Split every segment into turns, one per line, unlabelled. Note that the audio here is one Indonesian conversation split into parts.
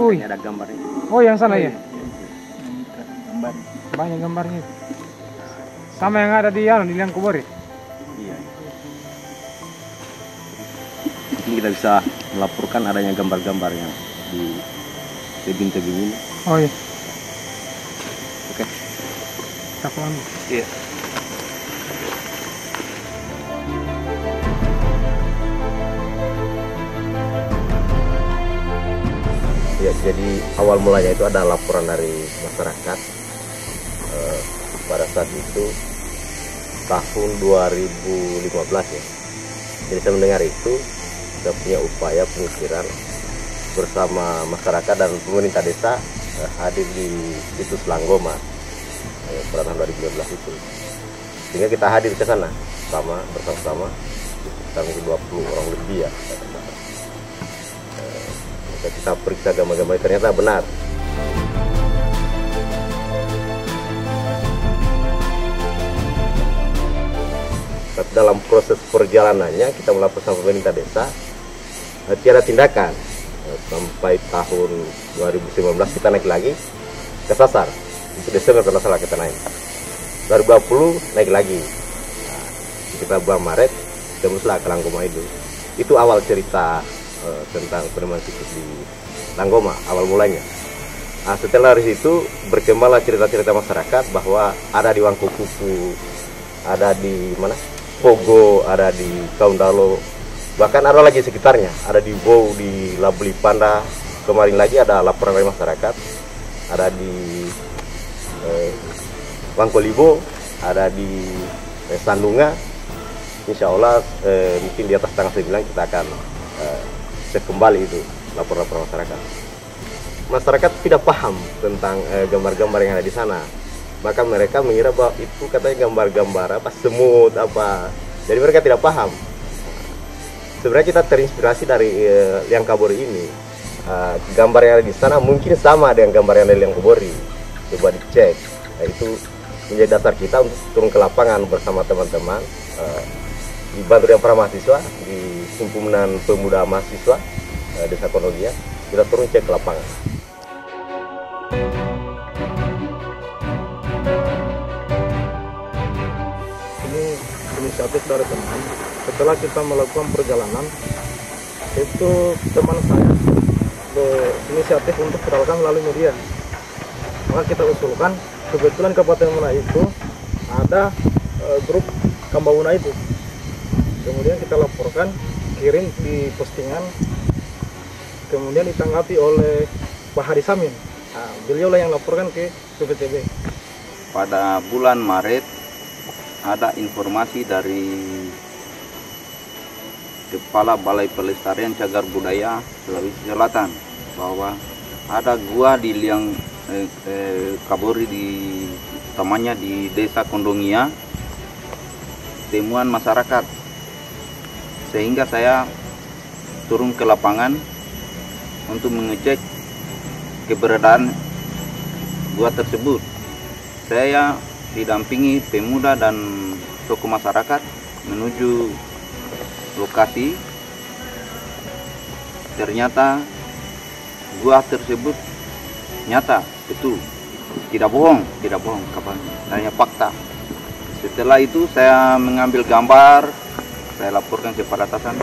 Ini ada gambarnya.
Oh, yang sana ya?
Gambar.
Banyak gambarnya. Sama yang ada di Liang Kubur ya?
Iya. Mungkin kita bisa melaporkan adanya gambar-gambar yang di tebing-tebing ini.
Oh iya.
Oke.
Kita pulang.
Iya. Ya, jadi awal mulanya itu ada laporan dari masyarakat pada saat itu tahun 2015 ya. Jadi saya mendengar itu, saya punya upaya penyisiran bersama masyarakat dan pemerintah desa hadir di situs Langgoma pada tahun 2015 itu. Sehingga kita hadir ke sana bersama-sama sekitar 20 orang lebih ya. Kita periksa gambar-gambar, ternyata benar. Tapi dalam proses perjalanannya kita melapor sama pemerintah desa, tiada tindakan. Sampai tahun 2019 kita naik lagi ke Sasar. Itu Desember kalau salah kita naik. 2020 naik lagi. Nah, kita bulan Maret tembuslah ke Langgoma itu. Itu awal cerita tentang penemuan situs di Langgoma awal mulanya. Nah, setelah dari situ berkembanglah cerita-cerita masyarakat bahwa ada di Wangkukuku, ada di mana Pogo, ada di Kaundalo, bahkan ada lagi sekitarnya, ada di Bow, di Labuli Panda. Kemarin lagi ada laporan dari masyarakat, ada di Wangkolibo, ada di Sandunga. Insya Allah mungkin di atas tanggal 9 kita akan cek kembali itu laporan-laporan masyarakat. Masyarakat tidak paham tentang gambar-gambar yang ada di sana. Maka mereka mengira bahwa itu katanya gambar-gambar apa semut apa. Jadi mereka tidak paham. Sebenarnya kita terinspirasi dari Liang Kabori ini. Gambar yang ada di sana mungkin sama dengan gambar yang ada di Liang Kabori. Coba dicek. Nah, itu menjadi dasar kita untuk turun ke lapangan bersama teman-teman. Dibantu dengan para mahasiswa di himpunan pemuda mahasiswa Desa Kondogia, kita turun cek ke lapangan.
Ini inisiatif dari teman. Setelah kita melakukan perjalanan, itu teman saya berinisiatif untuk viralkan melalui media. Maka kita usulkan, kebetulan Kabupaten Muna itu ada grup Kambauna itu. Kemudian kita laporkan, kirim di postingan, kemudian ditanggapi oleh Pak Hari Samin. Nah, beliau lah yang laporkan ke BPTB.
Pada bulan Maret ada informasi dari Kepala Balai Pelestarian Cagar Budaya Sulawesi Selatan bahwa ada gua di Liang Kabori utamanya di Desa Kondongia, temuan masyarakat. Sehingga saya turun ke lapangan untuk mengecek keberadaan gua tersebut. Saya didampingi pemuda dan tokoh masyarakat menuju lokasi. Ternyata gua tersebut nyata, betul, tidak bohong kabarnya, hanya fakta. Setelah itu saya mengambil gambar, saya laporkan kepada atasan.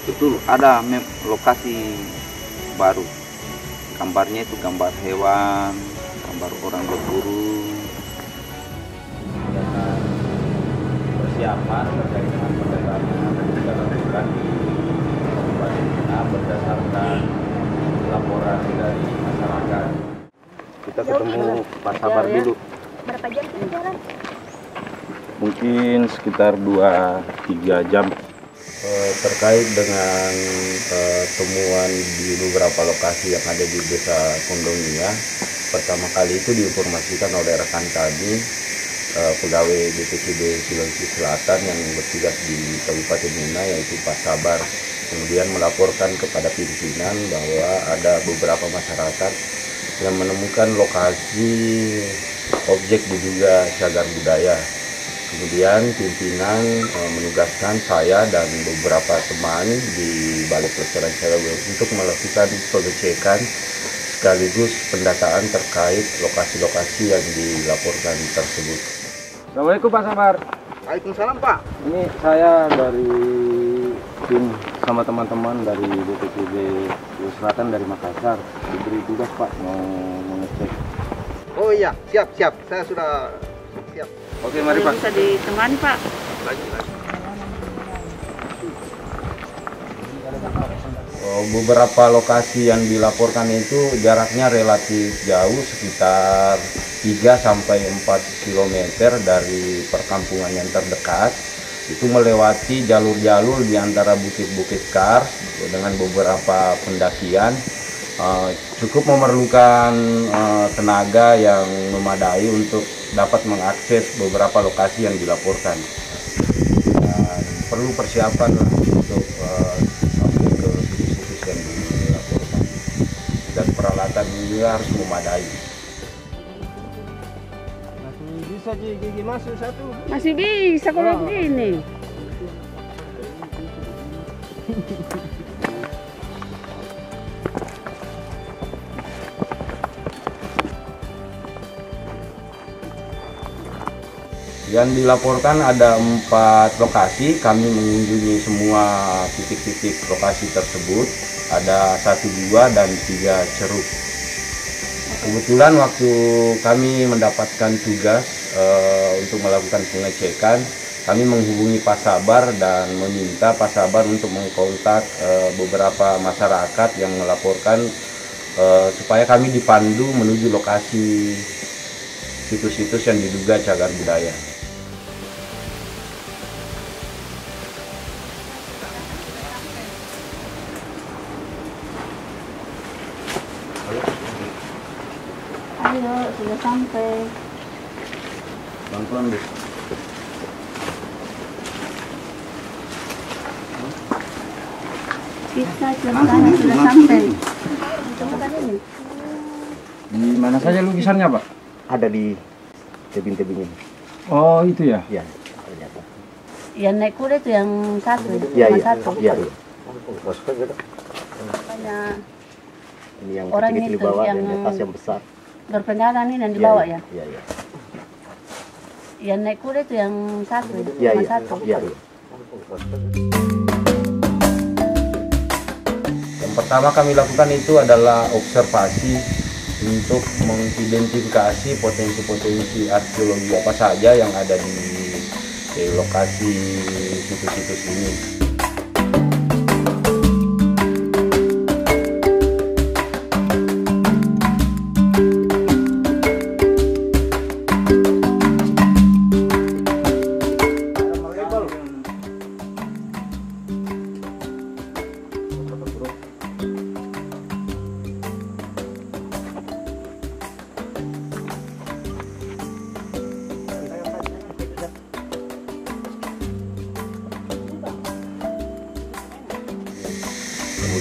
Betul, ada lokasi baru. Gambarnya itu gambar hewan, gambar orang berburu.
Dengan persiapan terkait dengan pendataan yang kita lakukan di Kabupaten Muna berdasarkan laporan dari masyarakat. Kita ketemu Pak Sabar dulu.
Berapa jam sih jalan?
Mungkin sekitar 2-3 jam.
Terkait dengan temuan di beberapa lokasi yang ada di Desa Kondongia, pertama kali itu diinformasikan oleh rekan kami, pegawai BPTB Sulawesi Selatan yang bertugas di Kabupaten Muna, yaitu Pak Sabar, kemudian melaporkan kepada pimpinan bahwa ada beberapa masyarakat yang menemukan lokasi
objek diduga cagar budaya. Kemudian pimpinan menugaskan saya dan beberapa teman di Balai Pelestarian Cagar Budaya untuk melakukan pengecekan sekaligus pendataan terkait lokasi-lokasi yang dilaporkan tersebut.
Assalamualaikum Pak Sabar.
Waalaikumsalam Pak.
Ini saya dari tim sama teman-teman dari BPPB Selatan dari Makassar. Diberi tugas Pak mau mengecek.
Oh iya, siap. Saya sudah siap.
Oke, mari Pak.
Bisa ditemani Pak.
Beberapa lokasi yang dilaporkan itu jaraknya relatif jauh, sekitar 3-4 km dari perkampungan yang terdekat. Itu melewati jalur-jalur di antara bukit-bukit kars dengan beberapa pendakian. Cukup memerlukan tenaga yang memadai untuk dapat mengakses beberapa lokasi yang dilaporkan. Dan perlu persiapan lah untuk sampai ke situs-situs yang dilaporkan, dan peralatan juga harus memadai.
Masih bisa gigi masuk satu.
Masih bisa kalau begini.
Yang dilaporkan ada 4 lokasi, kami mengunjungi semua titik-titik lokasi tersebut. Ada 1, 2, dan 3 ceruk. Kebetulan waktu kami mendapatkan tugas untuk melakukan pengecekan, kami menghubungi Pak Sabar dan meminta Pak Sabar untuk mengkontak beberapa masyarakat yang melaporkan supaya kami dipandu menuju lokasi situs-situs yang diduga cagar budaya.
Ayo, sudah sampai.
Pelan-pelan deh.
Kita ceritanya sudah sampai. Temukan ini.
Di mana saja lukisannya Pak?
Ada di tebing-tebing ini.
Oh itu ya?
Ya, ternyata.
Yang naik kuda itu yang satu.
Iya,
cuma
iya.
satu.
Iya, iya. Masuk aja dong.
Makanya
Ini yang
Orang
kecil-kecil di
itu
bawah,
yang
yang di atas yang besar.
berpengalaman ini yang
Iya,
dibawa
iya.
ya.
Iya, iya.
Yang naik kuda itu yang satu.
Iya,
Cuma
iya.
satu.
Iya, iya.
Yang pertama kami lakukan itu adalah observasi untuk mengidentifikasi potensi-potensi arkeologi apa saja yang ada di lokasi situs-situs ini.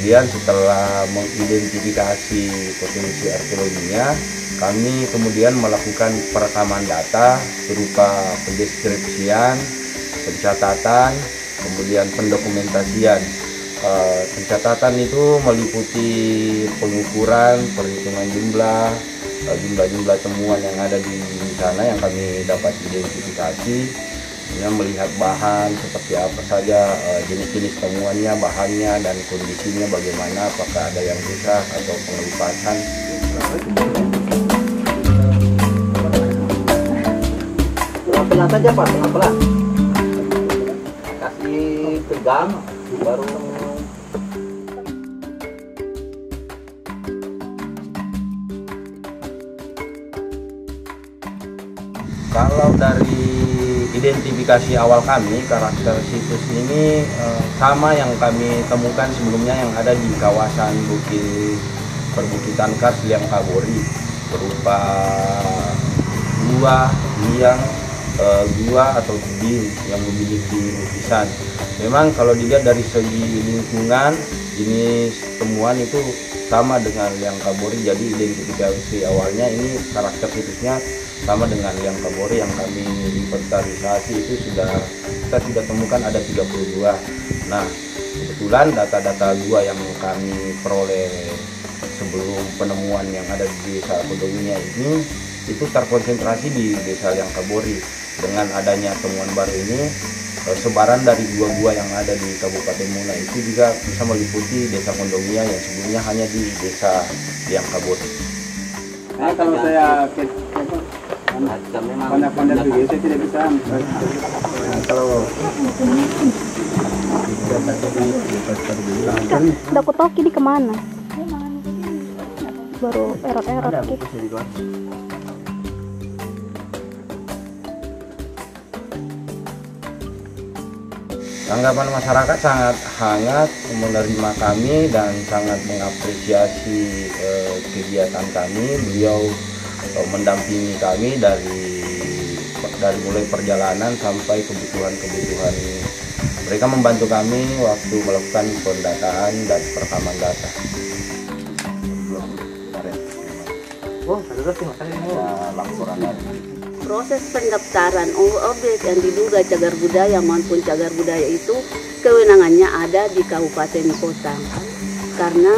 Kemudian setelah mengidentifikasi potensi arkeologinya, kami kemudian melakukan perekaman data berupa pendeskripsian, pencatatan, kemudian pendokumentasian. Pencatatan itu meliputi pengukuran, perhitungan jumlah temuan yang ada di sana yang kami dapat identifikasi. Kemudian melihat bahan seperti apa saja, jenis-jenis temuannya, bahannya, dan kondisinya bagaimana, apakah ada yang rusak atau pengelupasan.
Pelan-pelan saja Pak, pelan-pelan. Kasih tegang, baru.
Kalau dari identifikasi awal kami, karakter situs ini sama yang kami temukan sebelumnya yang ada di kawasan perbukitan kars Liang Kabori, berupa gua atau tebing yang memiliki lukisan. Memang kalau dilihat dari segi lingkungan, jenis temuan itu sama dengan Liang Kabori, jadi identifikasi awalnya ini karakter situsnya sama dengan yang Kabori yang kami inventarisasi itu kita sudah temukan ada 32. Nah, kebetulan data-data gua yang kami peroleh sebelum penemuan yang ada di desa Kodongnya ini itu terkonsentrasi di desa Liang Kabori. Dengan adanya temuan baru ini, sebaran dari gua-gua yang ada di Kabupaten Muna itu juga bisa meliputi desa Kodongnya yang sebelumnya hanya di desa Liang Kabori.
Nah, kalau saya pandang-pandang dulu, saya tidak bisa. Kalau
Dakotoki di kemana? Baru erot-erot gitu.
Tanggapan masyarakat sangat hangat menerima kami dan sangat mengapresiasi kegiatan kami. Beliau mendampingi kami dari mulai perjalanan sampai kebutuhan-kebutuhan. Mereka membantu kami waktu melakukan pendataan dan perekaman data. Laporan dari
proses pendaftaran objek yang diduga cagar budaya maupun cagar budaya itu kewenangannya ada di kabupaten kota. Karena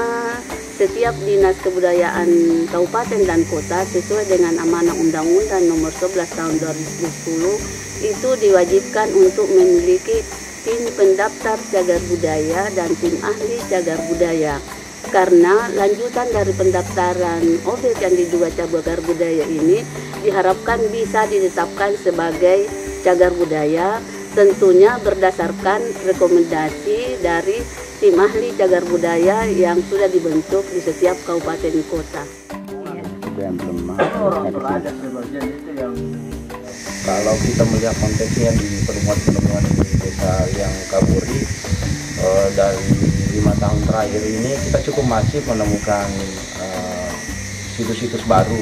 setiap dinas kebudayaan kabupaten dan kota sesuai dengan amanah Undang-Undang Nomor 11 Tahun 2010 itu diwajibkan untuk memiliki tim pendaftar cagar budaya dan tim ahli cagar budaya. Karena lanjutan dari pendaftaran objek yang diduga cagar budaya ini diharapkan bisa ditetapkan sebagai cagar budaya, tentunya berdasarkan rekomendasi dari tim ahli cagar budaya yang sudah dibentuk di setiap kabupaten kota.
Kalau kita melihat konteksnya di penemuan-penemuan di desa Liang Kabori, dari 5 tahun terakhir ini kita cukup masif menemukan situs-situs baru.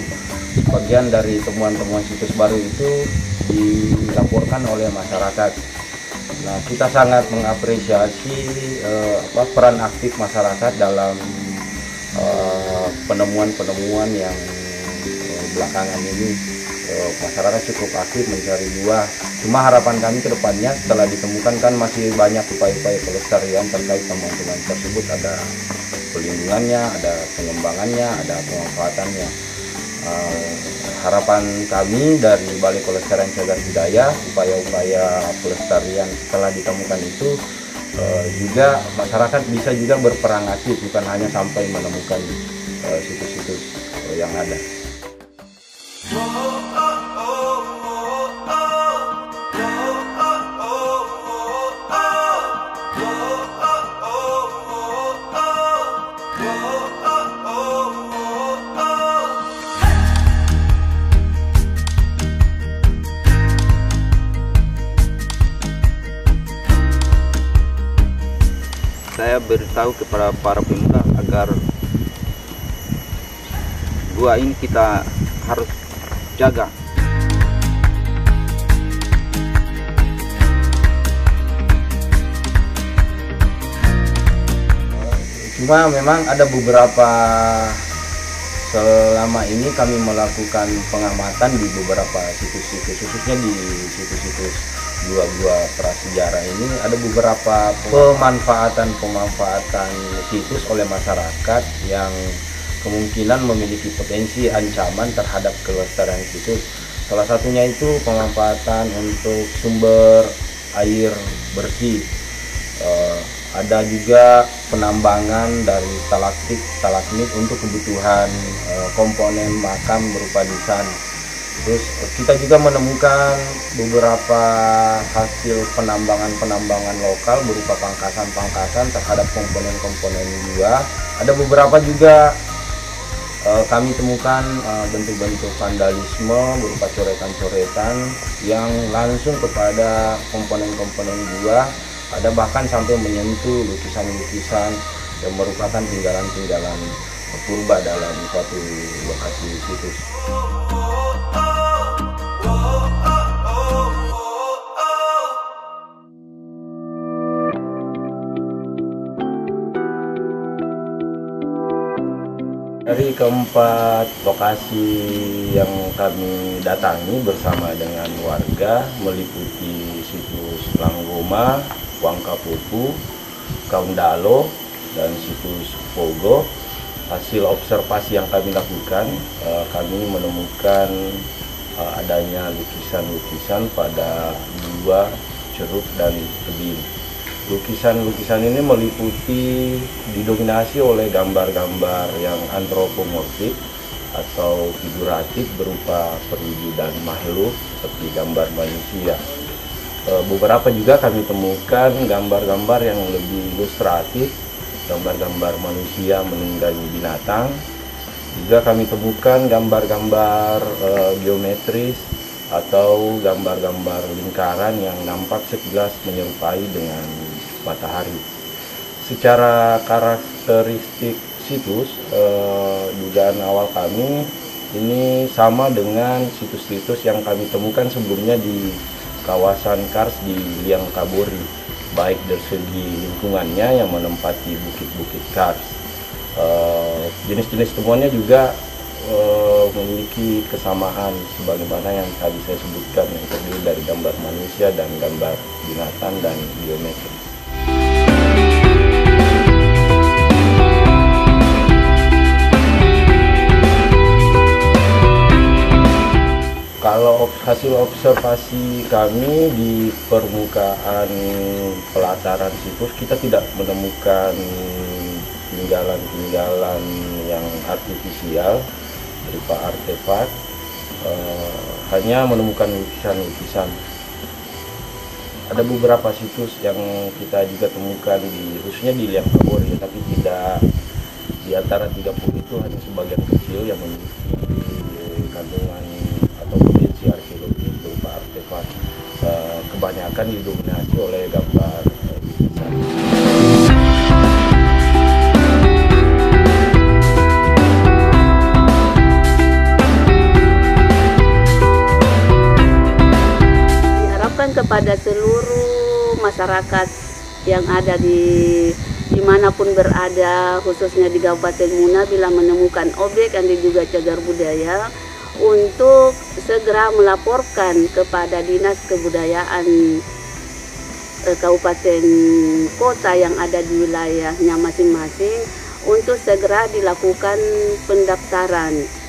Bagian dari temuan-temuan situs baru itu dilaporkan oleh masyarakat. Nah, kita sangat mengapresiasi peran aktif masyarakat dalam penemuan-penemuan yang belakangan ini. Masyarakat cukup aktif mencari buah. Cuma harapan kami ke depannya setelah ditemukan kan masih banyak upaya-upaya pelestarian terkait temuan-temuan tersebut, ada pelindungannya, ada pengembangannya, ada pemanfaatannya. Harapan kami dari Balai Pelestarian Cagar Budaya, upaya-upaya pelestarian setelah ditemukan itu juga masyarakat bisa juga berperan aktif, bukan hanya sampai menemukan situs-situs yang ada.
Saya beritahu kepada para pemuda agar gua ini kita harus jaga.
Cuma memang ada beberapa, selama ini kami melakukan pengamatan di beberapa situs-situs, khususnya di situs-situs gua-gua prasejarah ini ada beberapa pemanfaatan situs oleh masyarakat yang kemungkinan memiliki potensi ancaman terhadap kelestarian situs. Salah satunya itu pemanfaatan untuk sumber air bersih. Ada juga penambangan dari stalagmit untuk kebutuhan komponen makam berupa nisan. Terus kita juga menemukan beberapa hasil penambangan lokal berupa pangkasan terhadap komponen-komponen gua. Ada beberapa juga kami temukan bentuk-bentuk vandalisme berupa coretan-coretan yang langsung kepada komponen-komponen gua. Ada bahkan sampai menyentuh lukisan-lukisan yang merupakan tinggalan-tinggalan purba dalam suatu lokasi situs. Dari keempat lokasi yang kami datangi bersama dengan warga meliputi situs Langgoma, Wangkapupu, Kaundalo, dan situs Pogo. Hasil observasi yang kami lakukan, kami menemukan adanya lukisan-lukisan pada gua, ceruk, dan tebing. Lukisan-lukisan ini meliputi didominasi oleh gambar-gambar yang antropomorfik atau figuratif berupa perwujudan makhluk seperti gambar manusia. Beberapa juga kami temukan gambar-gambar yang lebih ilustratif, gambar-gambar manusia menunggangi binatang. Juga kami temukan gambar-gambar geometris atau gambar-gambar lingkaran yang nampak sekilas menyerupai dengan matahari. Secara karakteristik situs, dugaan awal kami ini sama dengan situs-situs yang kami temukan sebelumnya di kawasan Kars di Liang Kabori, baik dari segi lingkungannya yang menempati bukit-bukit Kars. Jenis-jenis temuannya juga memiliki kesamaan sebagaimana yang tadi saya sebutkan, yang terdiri dari gambar manusia dan gambar binatang dan geometri. Kalau hasil observasi kami di permukaan pelataran situs, kita tidak menemukan tinggalan-tinggalan yang artifisial berupa artefak, hanya menemukan lukisan-lukisan. Ada beberapa situs yang kita juga temukan khususnya di Liang Kabori, tapi tidak di antara 30 itu, hanya sebagian kecil yang memiliki kandungan atau potensi arkeologi berupa artefak. Kebanyakan didominasi oleh gambar lukisan.
Kepada seluruh masyarakat yang ada dimanapun berada, khususnya di Kabupaten Muna, bila menemukan objek yang diduga cagar budaya, untuk segera melaporkan kepada Dinas Kebudayaan Kabupaten Kota yang ada di wilayahnya masing-masing untuk segera dilakukan pendaftaran.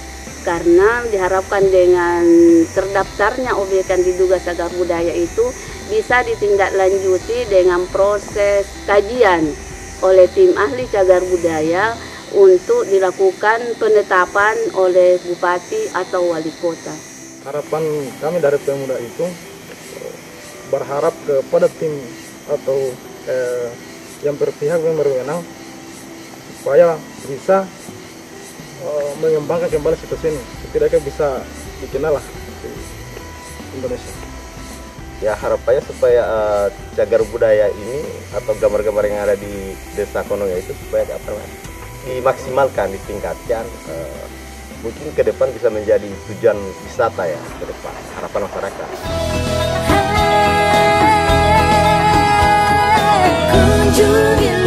Karena diharapkan dengan terdaftarnya objek yang diduga cagar budaya itu bisa ditindaklanjuti dengan proses kajian oleh tim ahli cagar budaya untuk dilakukan penetapan oleh bupati atau wali kota.
Harapan kami dari pemuda itu berharap kepada tim atau yang berpihak yang berwenang supaya bisa mengembangkan kembali situs ini, setidaknya bisa dikenal lah di Indonesia.
Ya, harapannya supaya cagar budaya ini atau gambar-gambar yang ada di Desa Kononga itu supaya dimaksimalkan, ditingkatkan, mungkin ke depan bisa menjadi tujuan wisata ya ke depan, harapan masyarakat.
Kunjungi